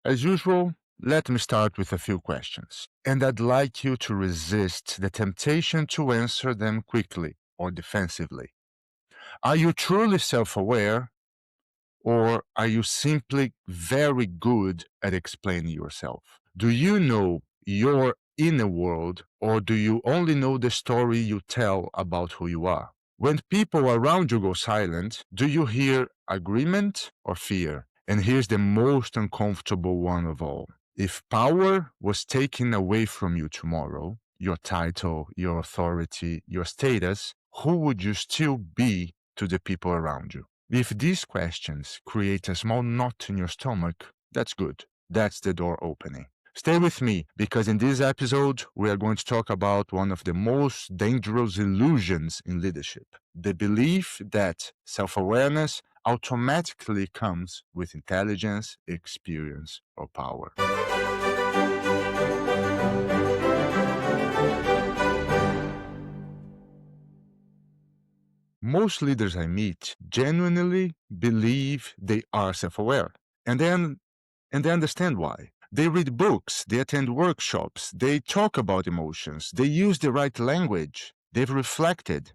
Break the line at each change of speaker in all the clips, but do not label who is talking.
As usual, let me start with a few questions, and I'd like you to resist the temptation to answer them quickly or defensively. Are you truly self-aware, or are you simply very good at explaining yourself? Do you know your inner world, or do you only know the story you tell about who you are? When people around you go silent, do you hear agreement or fear? And here's the most uncomfortable one of all. If power was taken away from you tomorrow, your title, your authority, your status, who would you still be to the people around you? If these questions create a small knot in your stomach, that's good. That's the door opening. Stay with me, because in this episode, we are going to talk about one of the most dangerous illusions in leadership: the belief that self-awareness automatically comes with intelligence, experience, or power. Most leaders I meet genuinely believe they are self-aware, and they understand why. They read books, they attend workshops, they talk about emotions, they use the right language, they've reflected,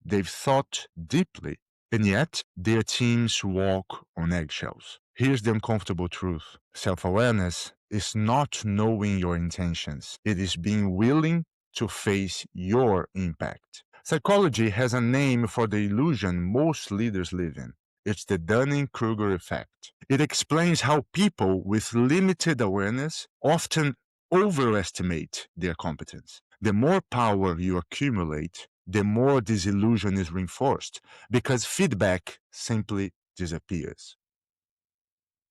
they've thought deeply, and yet their teams walk on eggshells. Here's the uncomfortable truth: self-awareness is not knowing your intentions, it is being willing to face your impact. Psychology has a name for the illusion most leaders live in. It's the Dunning-Kruger effect. It explains how people with limited awareness often overestimate their competence. The more power you accumulate, the more this illusion is reinforced, because feedback simply disappears.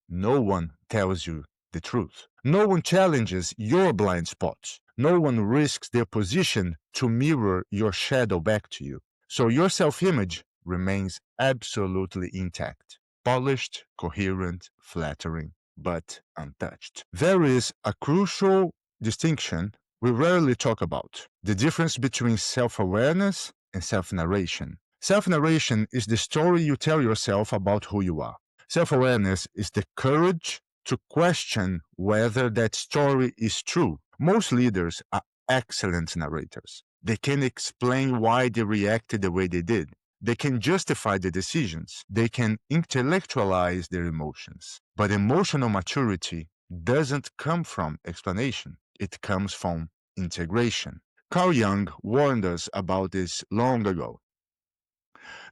No one tells you the truth. No one challenges your blind spots. No one risks their position to mirror your shadow back to you. So your self-image remains absolutely intact, polished, coherent, flattering, but untouched. There is a crucial distinction we rarely talk about: the difference between self-awareness and self-narration. Self-narration is the story you tell yourself about who you are. Self-awareness is the courage to question whether that story is true. Most leaders are excellent narrators. They can explain why they reacted the way they did. They can justify the decisions. They can intellectualize their emotions. But emotional maturity doesn't come from explanation. It comes from integration. Carl Jung warned us about this long ago.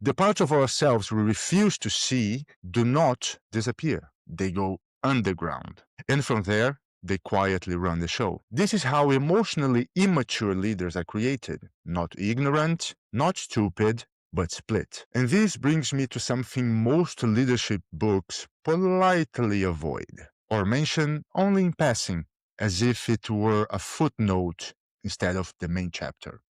The parts of ourselves we refuse to see do not disappear. They go underground. And from there, they quietly run the show. This is how emotionally immature leaders are created. Not ignorant, not stupid, but split. And this brings me to something most leadership books politely avoid, or mention only in passing, as if it were a footnote instead of the main chapter.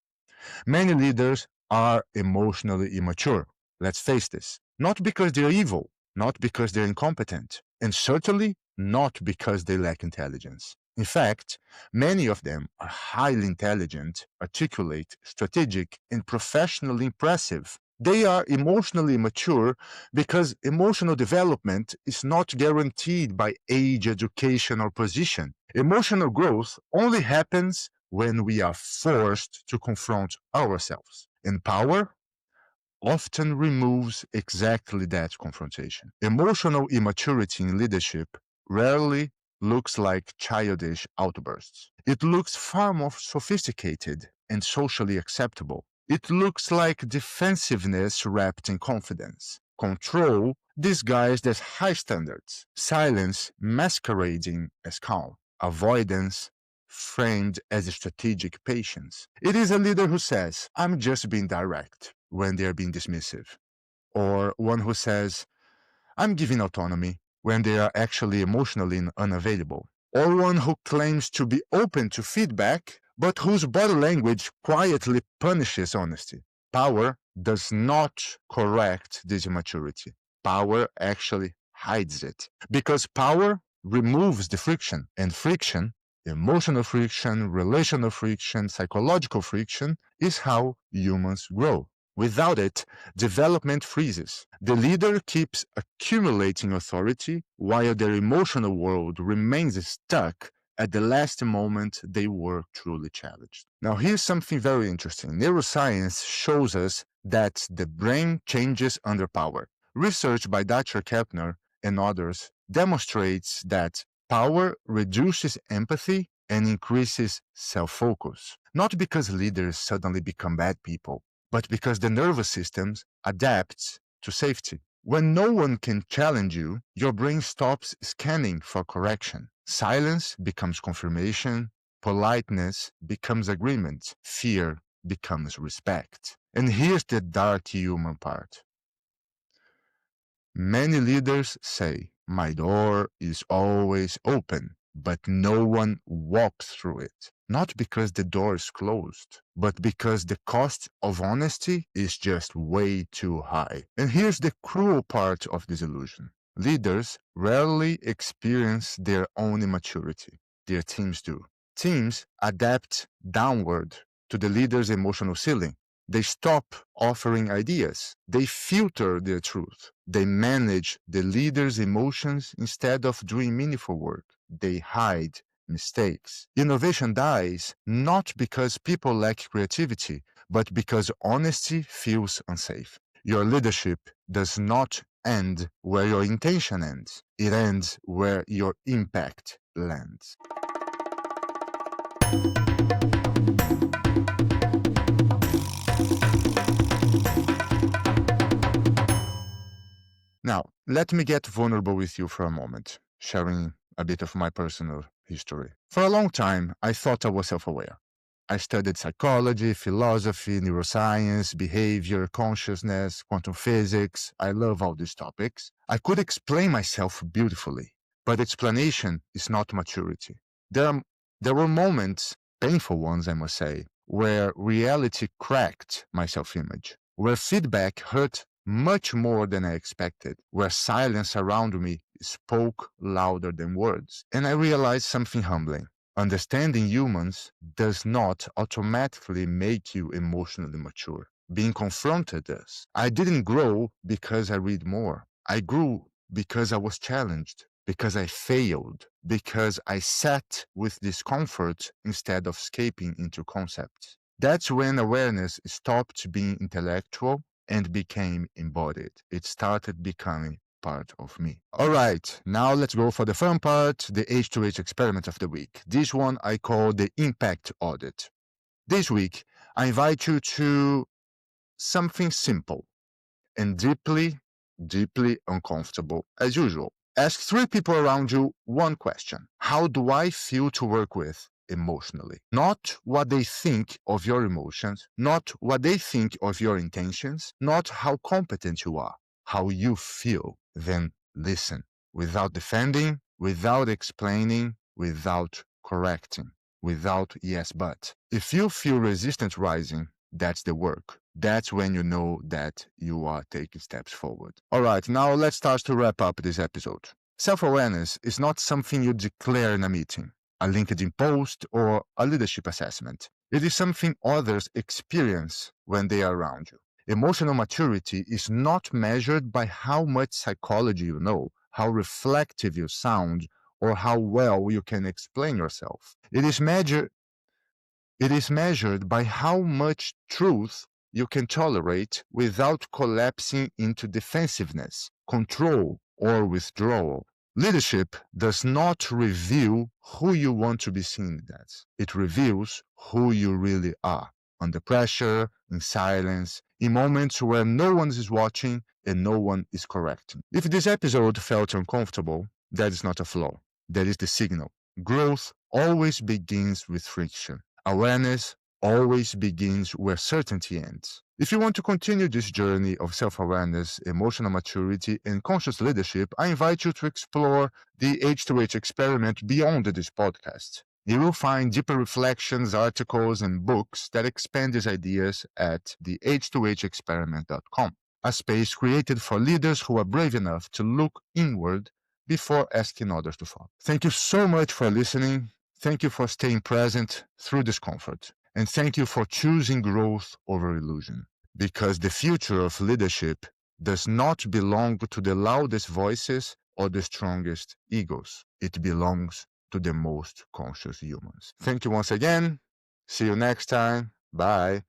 Many leaders are emotionally immature. Let's face this. Not because they're evil, not because they're incompetent, and certainly not because they lack intelligence. In fact, many of them are highly intelligent, articulate, strategic, and professionally impressive. They are emotionally immature because emotional development is not guaranteed by age, education, or position. Emotional growth only happens when we are forced to confront ourselves. And power often removes exactly that confrontation. Emotional immaturity in leadership rarely looks like childish outbursts. It looks far more sophisticated and socially acceptable. It looks like defensiveness wrapped in confidence, control disguised as high standards, silence masquerading as calm, avoidance framed as strategic patience. It is a leader who says, "I'm just being direct," when they're being dismissive, or one who says, "I'm giving autonomy," when they are actually emotionally unavailable, or one who claims to be open to feedback, but whose body language quietly punishes honesty. Power does not correct this immaturity. Power actually hides it, because power removes the friction, and friction, emotional friction, relational friction, psychological friction, is how humans grow. Without it, development freezes. The leader keeps accumulating authority while their emotional world remains stuck at the last moment they were truly challenged. Now, here's something very interesting. Neuroscience shows us that the brain changes under power. Research by Dr. Kepner and others demonstrates that power reduces empathy and increases self-focus. Not because leaders suddenly become bad people, but because the nervous system adapts to safety. When no one can challenge you, your brain stops scanning for correction. Silence becomes confirmation, politeness becomes agreement, fear becomes respect. And here's the dark human part. Many leaders say, my door is always open, but no one walks through it. Not because the door is closed, but because the cost of honesty is just way too high. And here's the cruel part of this illusion. Leaders rarely experience their own immaturity. Their teams do. Teams adapt downward to the leader's emotional ceiling. They stop offering ideas. They filter their truth. They manage the leader's emotions instead of doing meaningful work. They hide mistakes. Innovation dies not because people lack creativity, but because honesty feels unsafe. Your leadership does not end where your intention ends. It ends where your impact lands. Now, let me get vulnerable with you for a moment, sharing a bit of my personal history. For a long time, I thought I was self-aware. I studied psychology, philosophy, neuroscience, behavior, consciousness, quantum physics. I love all these topics. I could explain myself beautifully, but explanation is not maturity. There were moments, painful ones I must say, where reality cracked my self-image, where feedback hurt much more than I expected, where silence around me spoke louder than words. And I realized something humbling. Understanding humans does not automatically make you emotionally mature. Being confronted does. I didn't grow because I read more. I grew because I was challenged, because I failed, because I sat with discomfort instead of escaping into concepts. That's when awareness stopped being intellectual and became embodied. It started becoming part of me. All right, now let's go for the fun part, the H2H experiment of the week. This one I call the Impact Audit. This week, I invite you to something simple and deeply, deeply uncomfortable as usual. Ask 3 people around you one question. How do I feel to work with emotionally? Not what they think of your emotions, not what they think of your intentions, not how competent you are, how you feel. Then listen without defending, without explaining, without correcting, without yes but. If you feel resistance rising, that's the work. That's when you know that you are taking steps forward. All right, now let's start to wrap up this episode. Self-awareness is not something you declare in a meeting, a LinkedIn post, or a leadership assessment. It is something others experience when they are around you. Emotional maturity is not measured by how much psychology you know, how reflective you sound, or how well you can explain yourself. It is measured by how much truth you can tolerate without collapsing into defensiveness, control, or withdrawal. Leadership does not reveal who you want to be seen as. It reveals who you really are, under pressure, in silence, in moments where no one is watching and no one is correcting. If this episode felt uncomfortable, that is not a flaw. That is the signal. Growth always begins with friction. Awareness always begins where certainty ends. If you want to continue this journey of self-awareness, emotional maturity, and conscious leadership, I invite you to explore the H2H experiment beyond this podcast. You will find deeper reflections, articles, and books that expand these ideas at the h2hexperiment.com, a space created for leaders who are brave enough to look inward before asking others to follow. Thank you so much for listening. Thank you for staying present through discomfort. And thank you for choosing growth over illusion. because the future of leadership does not belong to the loudest voices or the strongest egos. It belongs to the most conscious humans. Thank you once again. See you next time. Bye.